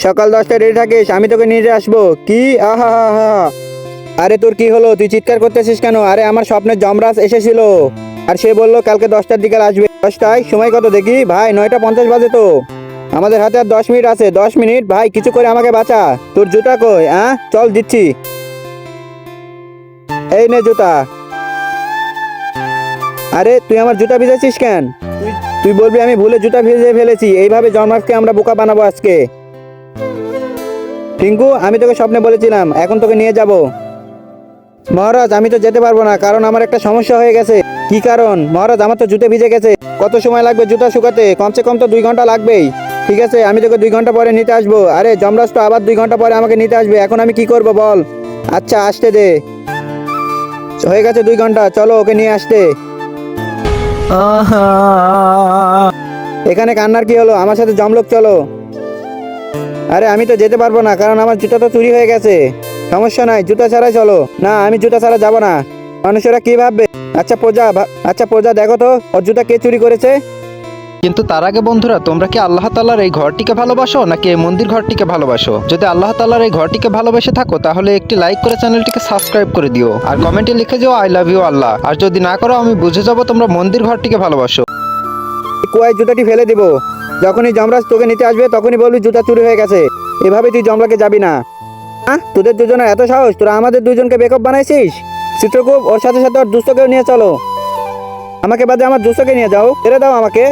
সকাল 10টায় রেডি থাকিস, আমি তোকে নিয়ে আসবো। কি আহা হা হা। আরে তোর কি হলো, তুই চিৎকার করতেছিস কেন? আরে আমার স্বপ্নের যমরাজ এসেছিল, আর সে বললো কালকে 10টার দিকে আসবে। 10টায়? সময় কত দেখি ভাই? 9টা 50 বাজে তো। আমাদের হাতে আর 10 মিনিট আছে। 10 মিনিট ভাই, কিছু করে আমাকে বাঁচা। তোর জুতা কই? চল দিচ্ছি। এই নে জুতা। আরে তুই আমার জুতা ভিজেছিস কেন? তুই তুই বলবি আমি ভুলে জুতা ভিজে ফেলেছি। এইভাবে জন্মার্সকে আমরা বোকা বানাবো আজকে। টিঙ্কু, আমি তোকে স্বপ্নে বলেছিলাম, এখন তোকে নিয়ে যাব। মহারাজ, আমি তো যেতে পারবো না, কারণ আমার একটা সমস্যা হয়ে গেছে। কি কারণ? মহারাজ, আমার তো জুতো ভিজে গেছে। কত সময় লাগবে জুতা শুকাতে? কমসে কম তো 2 ঘন্টা লাগবেই। ঠিক আছে, আমি তোকে 2 ঘন্টা পরে নিতে আসবো। আরে যমরাজ তো আবার 2 ঘন্টা পরে আমাকে নিতে আসবে। এখন আমি কি করব বল? আচ্ছা, আসতে দে। হয়ে গেছে 2 ঘন্টা, চলো ওকে নিয়ে আসতে। এখানে কান্নার কি হলো? আমার সাথে জমলোক চলো। আরে আমি তো যেতে পারবো না, কারণ আমার জুতা তো চুরি হয়ে গেছে। সমস্যা নাই, জুতা ছাড়াই চলো। না, আমি জুতা ছাড়া যাব না। মানুষেরা কি ভাববে? আচ্ছা প্রজা, দেখো তো ওর জুতা কে চুরি করেছে। কিন্তু তার আগে বন্ধুরা, তোমরা কি আল্লাহ তাআলার এই ঘরটিকে ভালোবাসো নাকি এই মন্দির ঘরটিকে ভালোবাসো? যদি আল্লাহ তাআলার এই ঘরটিকে ভালোবেসে থাকো তাহলে একটি লাইক করে চ্যানেলটিকে সাবস্ক্রাইব করে দিও, আর কমেন্টে লিখে যাও আই লাভ ইউ আল্লাহ। আর যদি না করো, আমি বুঝে যাবো তোমরা মন্দির ঘরটিকে ভালোবাসো। কুয়ায় জুতাটি ফেলে দিব। যখনই যমরাজ তোকে নিতে আসবে তখনই বলবি জুতা চুরি হয়ে গেছে। এভাবে তুই যমরাকে যাবি না। তোদের দুজনের এত সাহস, তোরা আমাদের দুজনকে বেকআপ বানাইছিস। চিত্রকূপ, ওর সাথে সাথে ওর দুস্থকেও নিয়ে চলো। আমাকে বাদে আমার দুস্থকে নিয়ে যাও, ছেড়ে দাও আমাকে।